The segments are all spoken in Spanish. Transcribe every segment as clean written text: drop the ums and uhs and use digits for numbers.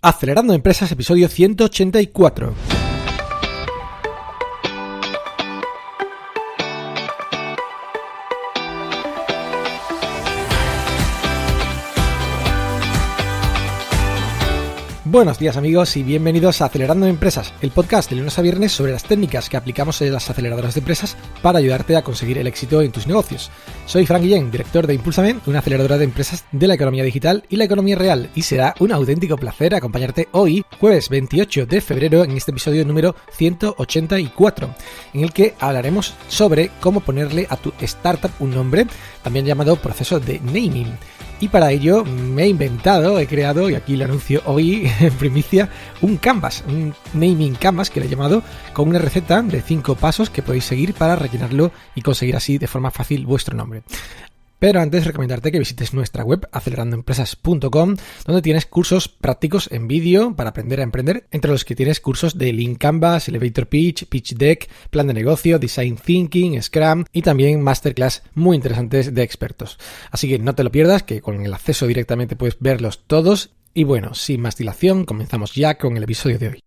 Acelerando Empresas, episodio 184. Buenos días amigos y bienvenidos a Acelerando Empresas, el podcast de lunes a viernes sobre las técnicas que aplicamos en las aceleradoras de empresas para ayudarte a conseguir el éxito en tus negocios. Soy Frank Guillén, director de Impulsame, una aceleradora de empresas de la economía digital y la economía real, y será un auténtico placer acompañarte hoy, jueves 28 de febrero, en este episodio número 184, en el que hablaremos sobre cómo ponerle a tu startup un nombre, también llamado proceso de naming. Y para ello he creado, y aquí lo anuncio hoy en primicia, un canvas, un naming canvas que le he llamado, con una receta de 5 pasos que podéis seguir para rellenarlo y conseguir así de forma fácil vuestro nombre. Pero antes recomendarte que visites nuestra web acelerandoempresas.com, donde tienes cursos prácticos en vídeo para aprender a emprender, entre los que tienes cursos de Lean Canvas, Elevator Pitch, Pitch Deck, Plan de Negocio, Design Thinking, Scrum y también Masterclass muy interesantes de expertos. Así que no te lo pierdas, que con el acceso directamente puedes verlos todos. Y bueno, sin más dilación, comenzamos ya con el episodio de hoy.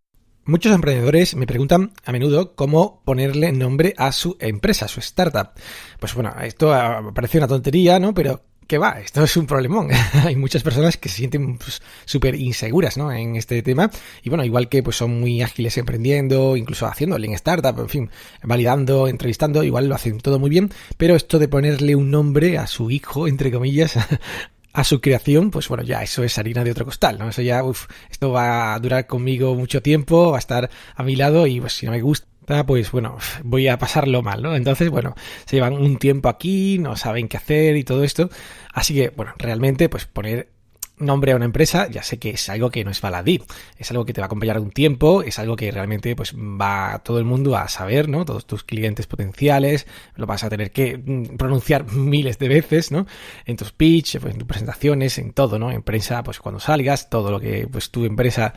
Muchos emprendedores me preguntan a menudo cómo ponerle nombre a su empresa, a su startup. Pues bueno, esto parece una tontería, ¿no? Pero ¿qué va? Esto es un problemón. Hay muchas personas que se sienten súper inseguras, ¿no? En este tema. Y bueno, igual que pues son muy ágiles emprendiendo, incluso haciendo Lean Startup, en fin, validando, entrevistando, igual lo hacen todo muy bien. Pero esto de ponerle un nombre a su hijo, entre comillas, a su creación, pues bueno, ya eso es harina de otro costal, ¿no? Eso ya, esto va a durar conmigo mucho tiempo, va a estar a mi lado y pues si no me gusta, pues bueno, voy a pasarlo mal, ¿no? Entonces, bueno, se llevan un tiempo aquí, no saben qué hacer y todo esto. Así que, bueno, realmente, pues poner nombre a una empresa, ya sé que es algo que no es baladí, es algo que te va a acompañar un tiempo, es algo que realmente pues va todo el mundo a saber, ¿no? Todos tus clientes potenciales, lo vas a tener que pronunciar miles de veces, ¿no? En tus pitch, pues, en tus presentaciones, en todo, ¿no? En prensa, pues cuando salgas, todo lo que pues tu empresa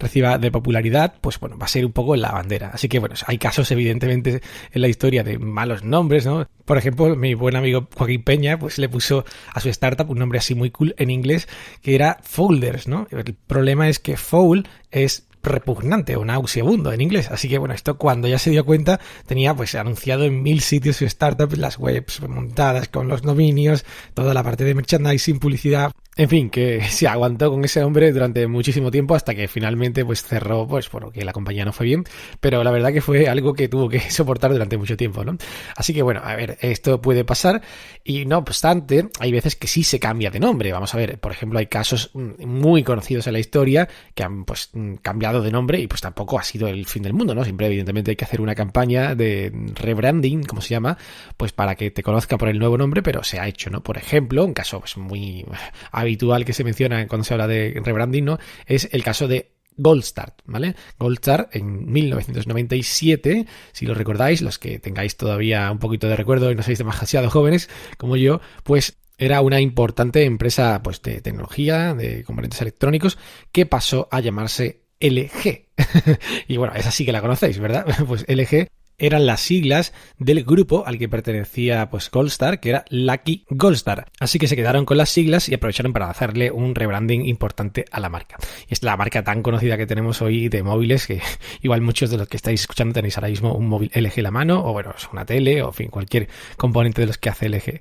reciba de popularidad, pues bueno, va a ser un poco la bandera. Así que bueno, hay casos evidentemente en la historia de malos nombres, ¿no? Por ejemplo, mi buen amigo Joaquín Peña, pues le puso a su startup un nombre así muy cool en inglés, que era Folders, ¿no? El problema es que fold es repugnante o nauseabundo en inglés, así que bueno, esto cuando ya se dio cuenta tenía pues anunciado en 1000 sitios su startup, las webs montadas con los dominios, toda la parte de merchandising, publicidad, en fin, que se aguantó con ese nombre durante muchísimo tiempo hasta que finalmente pues cerró, pues porque la compañía no fue bien, pero la verdad que fue algo que tuvo que soportar durante mucho tiempo, ¿no? Así que bueno, a ver, esto puede pasar y no obstante, hay veces que sí se cambia de nombre. Vamos a ver, por ejemplo, hay casos muy conocidos en la historia que han pues cambiado de nombre y pues tampoco ha sido el fin del mundo, ¿no? Siempre evidentemente hay que hacer una campaña de rebranding, como se llama, pues para que te conozca por el nuevo nombre, pero se ha hecho, ¿no? Por ejemplo, un caso pues muy habitual que se menciona cuando se habla de rebranding, ¿no? Es el caso de Goldstart, ¿vale? Goldstart en 1997, si lo recordáis, los que tengáis todavía un poquito de recuerdo y no seáis demasiado jóvenes como yo, pues era una importante empresa pues de tecnología, de componentes electrónicos, que pasó a llamarse LG. Y bueno, esa sí que la conocéis, ¿verdad? Pues LG eran las siglas del grupo al que pertenecía pues Goldstar, que era Lucky Goldstar. Así que se quedaron con las siglas y aprovecharon para hacerle un rebranding importante a la marca. Y es la marca tan conocida que tenemos hoy de móviles que igual muchos de los que estáis escuchando tenéis ahora mismo un móvil LG en la mano, o bueno, es una tele, o en fin, cualquier componente de los que hace LG.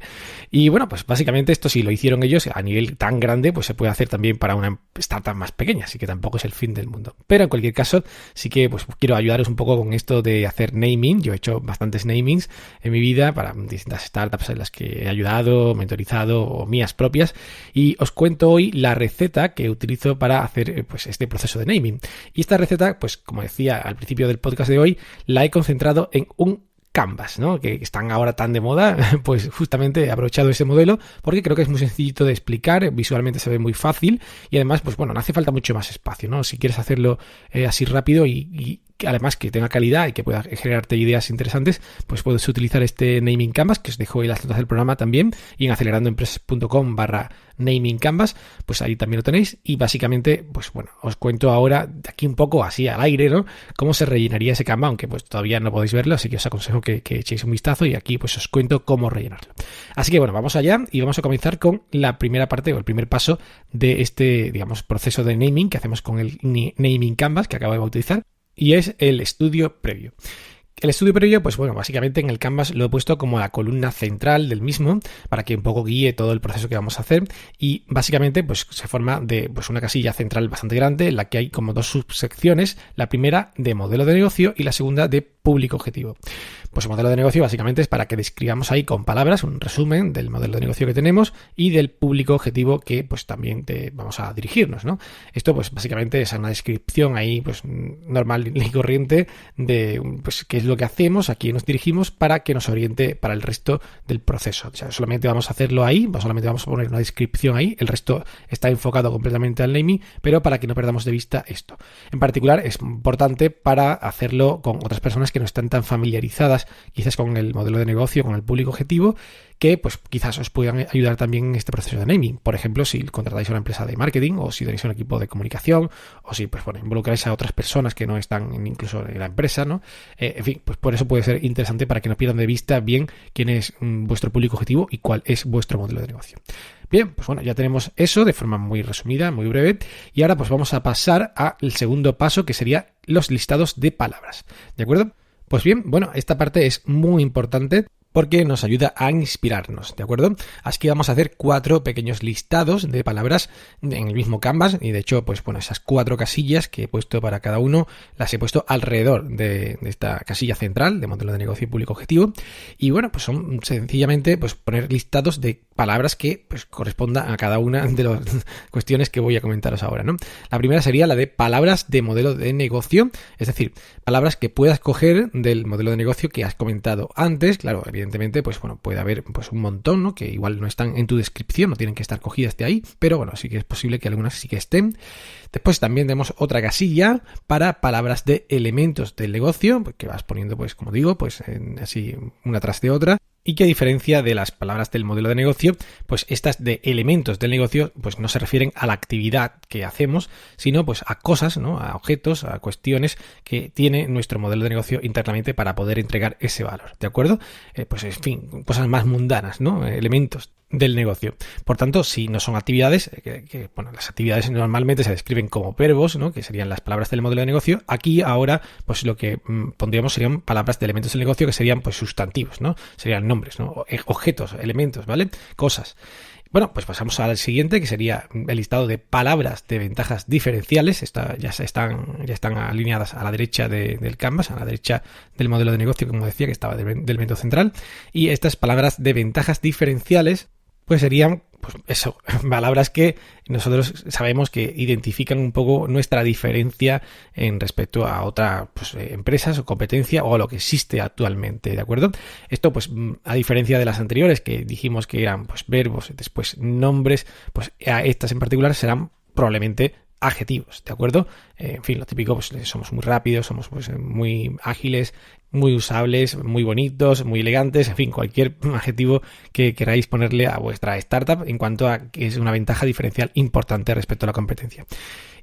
Y bueno, pues básicamente esto si lo hicieron ellos a nivel tan grande, pues se puede hacer también para una startup más pequeña, así que tampoco es el fin del mundo. Pero en cualquier caso, sí que pues quiero ayudaros un poco con esto de hacer naming. Yo he hecho bastantes namings en mi vida para distintas startups en las que he ayudado, mentorizado o mías propias, y os cuento hoy la receta que utilizo para hacer pues este proceso de naming. Y esta receta, pues como decía al principio del podcast de hoy, la he concentrado en un Canvas, ¿no? Que están ahora tan de moda, pues justamente he aprovechado ese modelo porque creo que es muy sencillito de explicar, visualmente se ve muy fácil y además, pues bueno, no hace falta mucho más espacio, ¿no? Si quieres hacerlo así rápido y además que tenga calidad y que pueda generarte ideas interesantes, pues puedes utilizar este Naming Canvas, que os dejo en las notas del programa también, y en acelerandoempresas.com/Naming Canvas, pues ahí también lo tenéis. Y básicamente, pues bueno, os cuento ahora de aquí un poco así al aire, ¿no? Cómo se rellenaría ese Canvas, aunque pues todavía no podéis verlo, así que os aconsejo que echéis un vistazo y aquí pues os cuento cómo rellenarlo. Así que bueno, vamos allá y vamos a comenzar con la primera parte o el primer paso de este, digamos, proceso de naming que hacemos con el Naming Canvas que acabo de bautizar, y es el estudio previo. El estudio previo, pues bueno, básicamente en el Canvas lo he puesto como la columna central del mismo para que un poco guíe todo el proceso que vamos a hacer, y básicamente pues se forma de pues una casilla central bastante grande en la que hay como dos subsecciones, la primera de modelo de negocio y la segunda de público objetivo. Pues el modelo de negocio básicamente es para que describamos ahí con palabras un resumen del modelo de negocio que tenemos y del público objetivo que pues también vamos a dirigirnos, ¿no? Esto pues básicamente es una descripción ahí pues normal y corriente de pues qué es lo que hacemos, a quién nos dirigimos para que nos oriente para el resto del proceso. O sea, solamente vamos a hacerlo ahí, solamente vamos a poner una descripción ahí, el resto está enfocado completamente al naming, pero para que no perdamos de vista esto. En particular es importante para hacerlo con otras personas que no están tan familiarizadas quizás con el modelo de negocio, con el público objetivo, que pues quizás os puedan ayudar también en este proceso de naming. Por ejemplo, si contratáis a una empresa de marketing o si tenéis un equipo de comunicación o si pues bueno, involucráis a otras personas que no están incluso en la empresa, ¿no? En fin, pues por eso puede ser interesante para que no pierdan de vista bien quién es vuestro público objetivo y cuál es vuestro modelo de negocio. Bien, pues bueno, ya tenemos eso de forma muy resumida, muy breve, y ahora pues vamos a pasar al segundo paso, que sería los listados de palabras, ¿de acuerdo? Pues bien, bueno, esta parte es muy importante porque nos ayuda a inspirarnos, ¿de acuerdo? Así que vamos a hacer 4 pequeños listados de palabras en el mismo Canvas, y de hecho, pues bueno, esas 4 casillas que he puesto para cada uno, las he puesto alrededor de esta casilla central de modelo de negocio y público objetivo, y bueno, pues son sencillamente pues poner listados de palabras que pues correspondan a cada una de las cuestiones que voy a comentaros ahora, ¿no? La primera sería la de palabras de modelo de negocio, es decir, palabras que puedas coger del modelo de negocio que has comentado antes. Claro, evidentemente, pues bueno, puede haber pues un montón, ¿no? Que igual no están en tu descripción, no tienen que estar cogidas de ahí, pero bueno, sí que es posible que algunas sí que estén. Después también tenemos otra casilla para palabras de elementos del negocio, que vas poniendo, pues como digo, pues así una tras de otra. Y que a diferencia de las palabras del modelo de negocio, pues estas de elementos del negocio pues no se refieren a la actividad que hacemos, sino pues a cosas, ¿no? A objetos, a cuestiones que tiene nuestro modelo de negocio internamente para poder entregar ese valor, ¿de acuerdo? Pues en fin, cosas más mundanas, ¿no? Elementos del negocio. Por tanto, si no son actividades, bueno, las actividades normalmente se describen como verbos, ¿no? Que serían las palabras del modelo de negocio. Aquí ahora, pues lo que pondríamos serían palabras de elementos del negocio, que serían pues sustantivos, ¿no? Serían nombres, ¿no? Objetos, elementos, ¿vale? Cosas. Bueno, pues pasamos al siguiente, que sería el listado de palabras de ventajas diferenciales. Ya están alineadas a la derecha del Canvas, a la derecha del modelo de negocio, como decía, que estaba del elemento central. Y estas palabras de ventajas diferenciales pues serían pues eso, palabras que nosotros sabemos que identifican un poco nuestra diferencia en respecto a otras pues, empresas o competencia o a lo que existe actualmente, ¿de acuerdo? Esto pues a diferencia de las anteriores que dijimos que eran pues verbos, después nombres, pues a estas en particular serán probablemente adjetivos, ¿de acuerdo? En fin, lo típico, pues somos muy rápidos, somos pues muy ágiles, muy usables, muy bonitos, muy elegantes, en fin, cualquier adjetivo que queráis ponerle a vuestra startup en cuanto a que es una ventaja diferencial importante respecto a la competencia.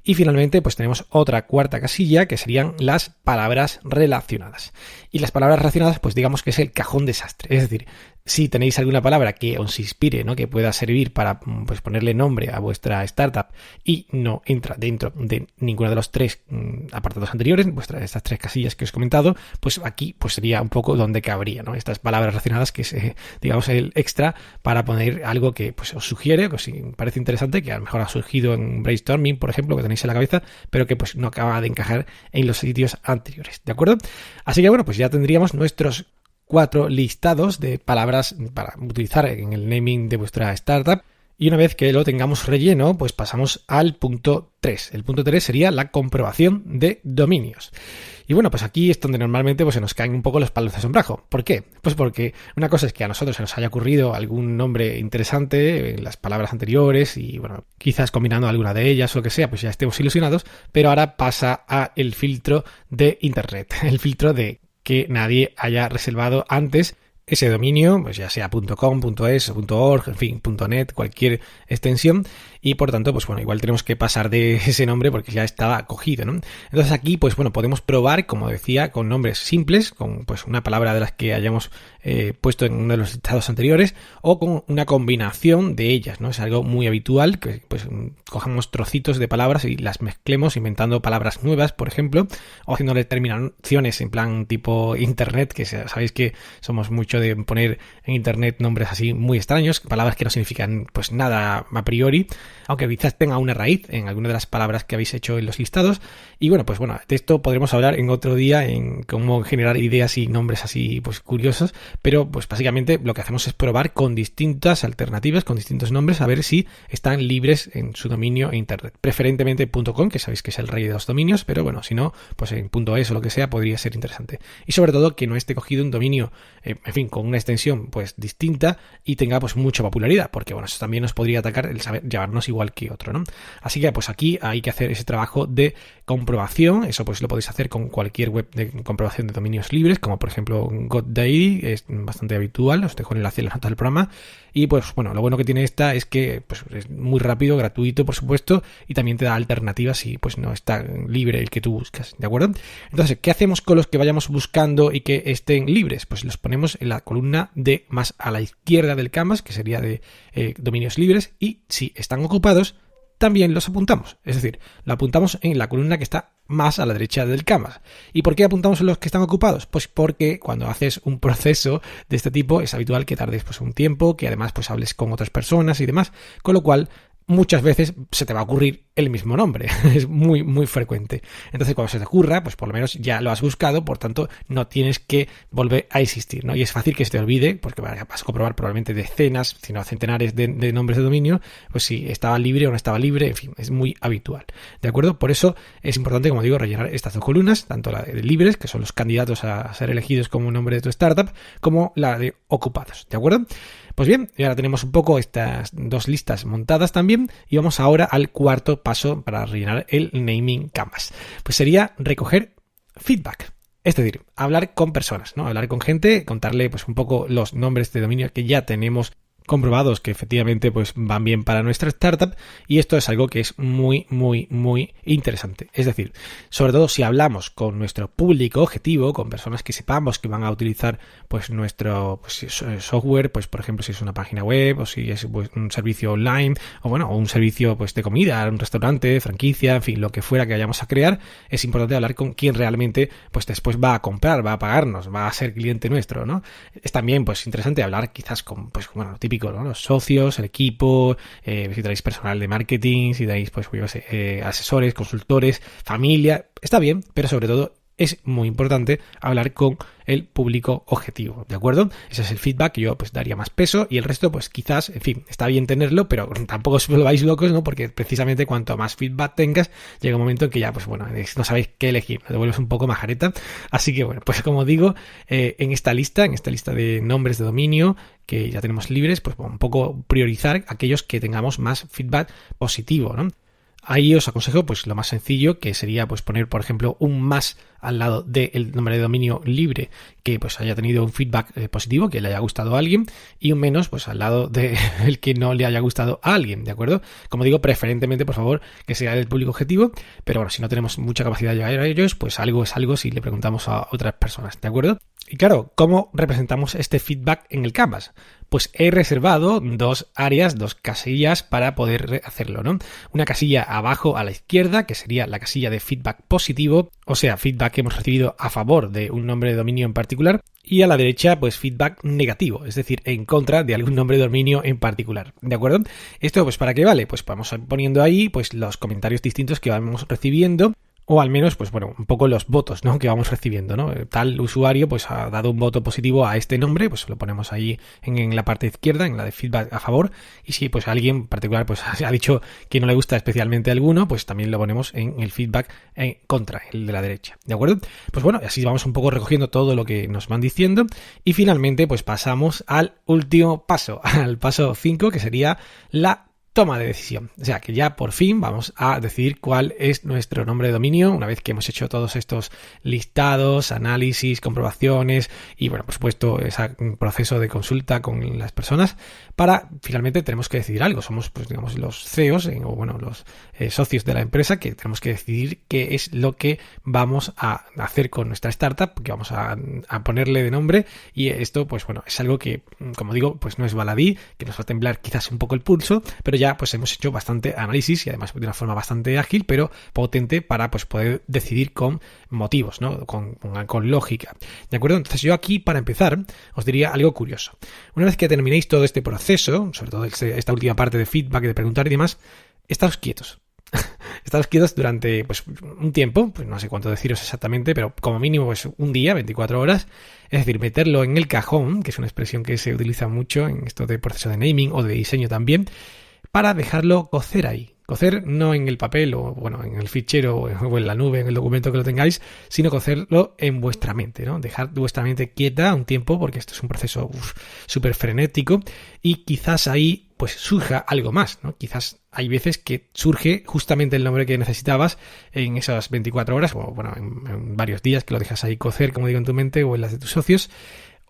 Y finalmente, pues tenemos otra cuarta casilla que serían las palabras relacionadas. Y las palabras relacionadas, pues digamos que es el cajón desastre. Es decir, si tenéis alguna palabra que os inspire, ¿no? Que pueda servir para pues ponerle nombre a vuestra startup y no entra dentro de ninguno de los 3 apartados anteriores, estas 3 casillas que os he comentado, pues aquí pues sería un poco donde cabría, ¿no? Estas palabras relacionadas, que es, digamos, el extra para poner algo que pues os sugiere, que os parece interesante, que a lo mejor ha surgido en brainstorming, por ejemplo, que tenéis en la cabeza, pero que pues no acaba de encajar en los sitios anteriores, ¿de acuerdo? Así que bueno, pues ya tendríamos nuestros 4 listados de palabras para utilizar en el naming de vuestra startup. Y una vez que lo tengamos relleno, pues pasamos al punto 3. El punto 3 sería la comprobación de dominios. Y bueno, pues aquí es donde normalmente pues, se nos caen un poco los palos de sombrajo. ¿Por qué? Pues porque una cosa es que a nosotros se nos haya ocurrido algún nombre interesante en las palabras anteriores y bueno, quizás combinando alguna de ellas o lo que sea, pues ya estemos ilusionados, pero ahora pasa a el filtro de Internet, el filtro de que nadie haya reservado antes ese dominio, pues ya sea .com, .es, .org, en fin, .net, cualquier extensión, y por tanto, pues bueno, igual tenemos que pasar de ese nombre porque ya estaba cogido, ¿no? Entonces aquí, pues bueno, podemos probar, como decía, con nombres simples, con pues una palabra de las que hayamos puesto en uno de los listados anteriores, o con una combinación de ellas, ¿no? Es algo muy habitual que pues cojamos trocitos de palabras y las mezclemos inventando palabras nuevas, por ejemplo, o haciéndole terminaciones en plan tipo internet, que sabéis que somos mucho de poner en internet nombres así muy extraños, palabras que no significan pues nada a priori, aunque quizás tenga una raíz en alguna de las palabras que habéis hecho en los listados. Y bueno, pues bueno, de esto podremos hablar en otro día, en cómo generar ideas y nombres así pues curiosos, pero pues básicamente lo que hacemos es probar con distintas alternativas, con distintos nombres, a ver si están libres en su dominio en internet, preferentemente .com, que sabéis que es el rey de los dominios, pero bueno, si no, pues en .es o lo que sea podría ser interesante. Y sobre todo que no esté cogido un dominio, en fin, con una extensión pues distinta y tenga pues mucha popularidad, porque bueno, eso también nos podría atacar el saber llamarnos igual que otro, ¿no? Así que pues aquí hay que hacer ese trabajo de comprobación. Eso pues lo podéis hacer con cualquier web de comprobación de dominios libres, como por ejemplo GoDaddy, es bastante habitual, os dejo el enlace en las notas del programa. Y pues bueno, lo bueno que tiene esta es que pues es muy rápido, gratuito por supuesto, y también te da alternativas si pues no está libre el que tú buscas, ¿de acuerdo? Entonces, ¿qué hacemos con los que vayamos buscando y que estén libres? Pues los ponemos en la columna de más a la izquierda del canvas, que sería de dominios libres, y si están ocupados, también los apuntamos. Es decir, lo apuntamos en la columna que está más a la derecha del canvas. ¿Y por qué apuntamos en los que están ocupados? Pues porque cuando haces un proceso de este tipo es habitual que tardes pues un tiempo, que además pues hables con otras personas y demás, con lo cual muchas veces se te va a ocurrir el mismo nombre. Es muy, muy frecuente. Entonces, cuando se te ocurra, pues por lo menos ya lo has buscado, por tanto, no tienes que volver a existir, ¿no? Y es fácil que se te olvide, porque vas a comprobar probablemente decenas, si no centenares de nombres de dominio, pues si estaba libre o no estaba libre, en fin, es muy habitual. ¿De acuerdo? Por eso es importante, como digo, rellenar estas dos columnas, tanto la de libres, que son los candidatos a ser elegidos como nombre de tu startup, como la de ocupados. ¿De acuerdo? Pues bien, y ahora tenemos un poco estas dos listas montadas también, y vamos ahora al cuarto paso para rellenar el naming canvas. Pues sería recoger feedback. Es decir, hablar con personas, ¿no? Hablar con gente, contarle pues un poco los nombres de dominio que ya tenemos comprobados que efectivamente pues van bien para nuestra startup, y esto es algo que es muy, muy, muy interesante. Es decir, sobre todo si hablamos con nuestro público objetivo, con personas que sepamos que van a utilizar pues nuestro software, pues por ejemplo si es una página web o si es pues, un servicio online o bueno, o un servicio pues de comida, un restaurante, franquicia, en fin, lo que fuera que vayamos a crear, es importante hablar con quien realmente pues después va a comprar, va a pagarnos, va a ser cliente nuestro, ¿no? Es también pues interesante hablar quizás con pues bueno, típico, ¿no? Los socios, el equipo, si tenéis personal de marketing, si tenéis pues yo sé, asesores, consultores, familia, está bien, pero sobre todo es muy importante hablar con el público objetivo, ¿de acuerdo? Ese es el feedback que yo pues daría más peso, y el resto pues quizás, en fin, está bien tenerlo, pero tampoco os volváis locos, ¿no? Porque precisamente cuanto más feedback tengas, llega un momento en que ya pues bueno, no sabéis qué elegir, te vuelves un poco majareta. Así que bueno, pues como digo, en esta lista de nombres de dominio que ya tenemos libres, pues bueno, un poco priorizar aquellos que tengamos más feedback positivo, ¿no? Ahí os aconsejo pues lo más sencillo, que sería pues poner por ejemplo un más al lado del nombre de dominio libre que pues haya tenido un feedback positivo, que le haya gustado a alguien, y un menos pues al lado del que no le haya gustado a alguien, ¿de acuerdo? Como digo, preferentemente por favor que sea del público objetivo, pero bueno, si no tenemos mucha capacidad de llegar a ellos, pues algo es algo si le preguntamos a otras personas, ¿de acuerdo? Y claro, ¿cómo representamos este feedback en el canvas? Pues he reservado dos áreas, dos casillas para poder hacerlo, ¿no? Una casilla abajo a la izquierda, que sería la casilla de feedback positivo, o sea, feedback que hemos recibido a favor de un nombre de dominio en particular, y a la derecha, pues feedback negativo, es decir, en contra de algún nombre de dominio en particular, ¿de acuerdo? Esto, pues, ¿para qué vale? Pues vamos poniendo ahí, pues, los comentarios distintos que vamos recibiendo, o al menos, pues bueno, un poco los votos, ¿no?, que vamos recibiendo, ¿no? Tal usuario pues ha dado un voto positivo a este nombre, pues lo ponemos ahí en la parte izquierda, en la de feedback a favor, y si pues alguien en particular pues ha dicho que no le gusta especialmente alguno, pues también lo ponemos en el feedback en contra, el de la derecha, ¿de acuerdo? Pues bueno, así vamos un poco recogiendo todo lo que nos van diciendo, y finalmente pues pasamos al último paso, al paso 5, que sería la toma de decisión. O sea que ya por fin vamos a decidir cuál es nuestro nombre de dominio una vez que hemos hecho todos estos listados, análisis, comprobaciones y bueno, por supuesto ese proceso de consulta con las personas para finalmente tenemos que decidir algo. Somos pues digamos los CEOs o bueno los socios de la empresa que tenemos que decidir qué es lo que vamos a hacer con nuestra startup, que vamos a ponerle de nombre y esto pues bueno es algo que como digo pues no es baladí, que nos va a temblar quizás un poco el pulso, pero ya pues hemos hecho bastante análisis y además de una forma bastante ágil pero potente para pues poder decidir con motivos, ¿no? Con lógica. ¿De acuerdo? Entonces yo aquí para empezar os diría algo curioso. Una vez que terminéis todo este proceso, sobre todo esta última parte de feedback, de preguntar y demás, estáos quietos. Estaros quietos durante pues un tiempo, pues no sé cuánto deciros exactamente, pero como mínimo pues un día, 24 horas, es decir, meterlo en el cajón, que es una expresión que se utiliza mucho en esto de proceso de naming o de diseño también, para dejarlo cocer ahí. Cocer no en el papel o bueno en el fichero o en la nube, en el documento que lo tengáis, sino cocerlo en vuestra mente, ¿no? Dejar vuestra mente quieta un tiempo porque esto es un proceso súper frenético y quizás ahí pues surja algo más, ¿no? Quizás hay veces que surge justamente el nombre que necesitabas en esas 24 horas o bueno en varios días que lo dejas ahí cocer, como digo, en tu mente o en las de tus socios.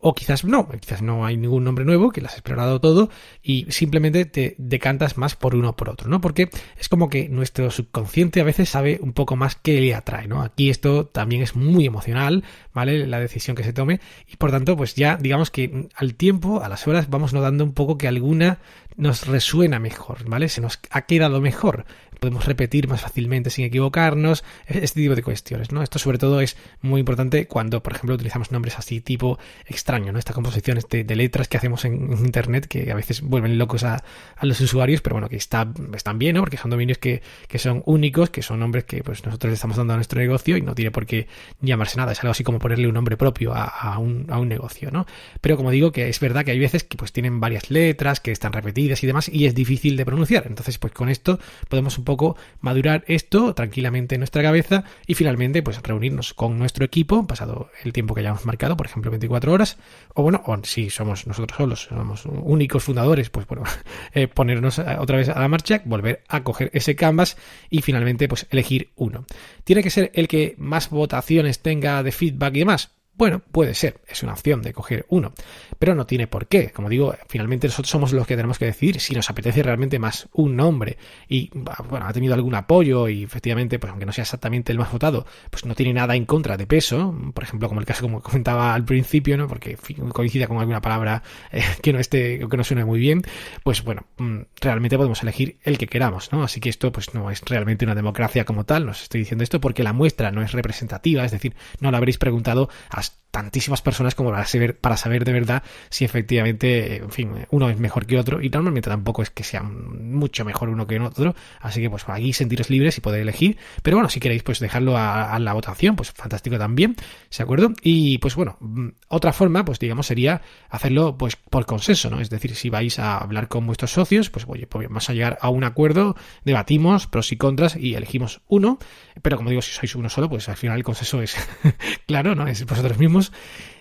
O quizás no hay ningún nombre nuevo, que lo has explorado todo y simplemente te decantas más por uno o por otro, ¿no? Porque es como que nuestro subconsciente a veces sabe un poco más qué le atrae, ¿no? Aquí esto también es muy emocional, ¿vale? La decisión que se tome y por tanto, pues ya digamos que al tiempo, a las horas, vamos notando un poco que alguna nos resuena mejor, ¿vale? Se nos ha quedado mejor. Podemos repetir más fácilmente sin equivocarnos, este tipo de cuestiones, ¿no? Esto sobre todo es muy importante cuando, por ejemplo, utilizamos nombres así tipo extraño, ¿no? Estas composiciones de letras que hacemos en internet que a veces vuelven locos a los usuarios, pero bueno, que están bien, ¿no? Porque son dominios que son únicos, que son nombres que pues nosotros le estamos dando a nuestro negocio y no tiene por qué llamarse nada, es algo así como ponerle un nombre propio a un negocio, ¿no? Pero como digo, que es verdad que hay veces que pues tienen varias letras, que están repetidas y demás, y es difícil de pronunciar, entonces pues con esto podemos un poco madurar esto tranquilamente en nuestra cabeza y finalmente pues reunirnos con nuestro equipo pasado el tiempo que hayamos marcado, por ejemplo 24 horas o bueno, o si somos nosotros solos, somos únicos fundadores, pues bueno, ponernos otra vez a la marcha, volver a coger ese canvas y finalmente pues elegir uno. ¿Tiene que ser el que más votaciones tenga de feedback y demás? Bueno, puede ser, es una opción de coger uno, pero no tiene por qué. Como digo, finalmente nosotros somos los que tenemos que decidir si nos apetece realmente más un nombre y, bueno, ha tenido algún apoyo y efectivamente, pues aunque no sea exactamente el más votado, pues no tiene nada en contra de peso, por ejemplo, como el caso como comentaba al principio, ¿no? Porque coincida con alguna palabra que no esté o que no suene muy bien, pues bueno, realmente podemos elegir el que queramos, ¿no? Así que esto pues no es realmente una democracia como tal, no os estoy diciendo esto porque la muestra no es representativa, es decir, no lo habréis preguntado a tantísimas personas como para saber de verdad si efectivamente, en fin, uno es mejor que otro y normalmente tampoco es que sea mucho mejor uno que otro, así que pues aquí sentiros libres y poder elegir, pero bueno, si queréis pues dejarlo a la votación, pues fantástico también, ¿de acuerdo? Y pues bueno, otra forma pues digamos sería hacerlo pues por consenso, ¿no? Es decir, si vais a hablar con vuestros socios, pues oye, pues vamos a llegar a un acuerdo, debatimos pros y contras y elegimos uno, pero como digo, si sois uno solo, pues al final el consenso es claro, ¿no? Es vosotros mismos.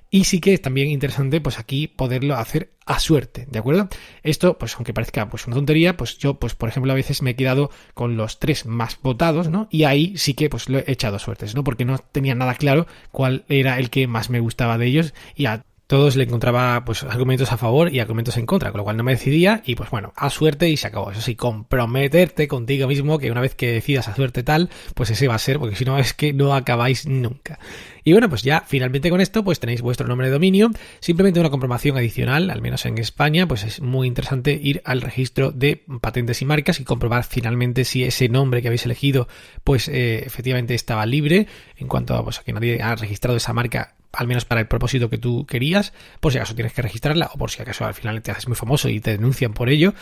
Y sí que es también interesante pues aquí poderlo hacer a suerte, ¿de acuerdo? Esto, pues aunque parezca pues una tontería, pues yo pues por ejemplo a veces me he quedado con los 3 más votados, ¿no? Y ahí sí que pues lo he echado suertes, ¿no? Porque no tenía nada claro cuál era el que más me gustaba de ellos y a todos le encontraba pues argumentos a favor y argumentos en contra, con lo cual no me decidía y pues bueno, a suerte y se acabó. Eso sí, comprometerte contigo mismo que una vez que decidas a suerte tal, pues ese va a ser, porque si no es que no acabáis nunca. Y bueno, pues ya finalmente con esto pues tenéis vuestro nombre de dominio, simplemente una comprobación adicional, al menos en España, pues es muy interesante ir al registro de patentes y marcas y comprobar finalmente si ese nombre que habéis elegido pues efectivamente estaba libre en cuanto a, pues, a que nadie ha registrado esa marca al menos para el propósito que tú querías, por si acaso tienes que registrarla o por si acaso al final te haces muy famoso y te denuncian por ello.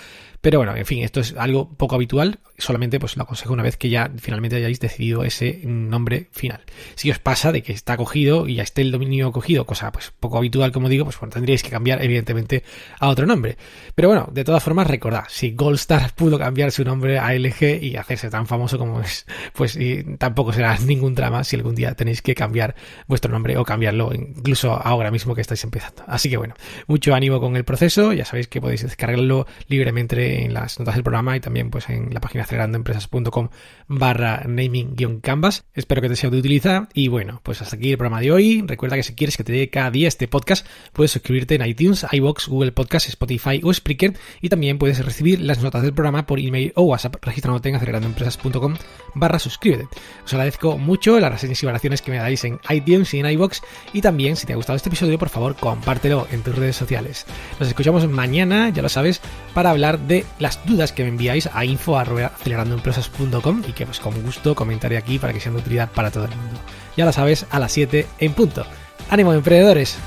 Pero bueno, en fin, esto es algo poco habitual, solamente pues lo aconsejo una vez que ya finalmente hayáis decidido ese nombre final. Si os pasa de que está cogido y ya esté el dominio cogido, cosa pues poco habitual como digo, pues bueno, tendríais que cambiar evidentemente a otro nombre. Pero bueno, de todas formas recordad, si Goldstar pudo cambiar su nombre a LG y hacerse tan famoso como es, pues tampoco será ningún drama si algún día tenéis que cambiar vuestro nombre o cambiarlo hacerlo incluso ahora mismo que estáis empezando. Así que bueno, mucho ánimo con el proceso. Ya sabéis que podéis descargarlo libremente en las notas del programa y también pues en la página acelerandoempresas.com/naming-canvas. Espero que te sea de utilidad y bueno, pues hasta aquí el programa de hoy. Recuerda que si quieres que te llegue cada día este podcast, puedes suscribirte en iTunes, iVoox, Google Podcast, Spotify o Spreaker y también puedes recibir las notas del programa por email o WhatsApp registrándote en acelerandoempresas.com/suscríbete. Os agradezco mucho las reseñas y valoraciones que me dais en iTunes y en iVoox y también si te ha gustado este episodio, por favor, compártelo en tus redes sociales. Nos escuchamos mañana, ya lo sabes, para hablar de las dudas que me enviáis a info@acelerandoempresas.com y que pues con gusto comentaré aquí para que sean de utilidad para todo el mundo. Ya lo sabes, a las 7 en punto. ¡Ánimo, emprendedores!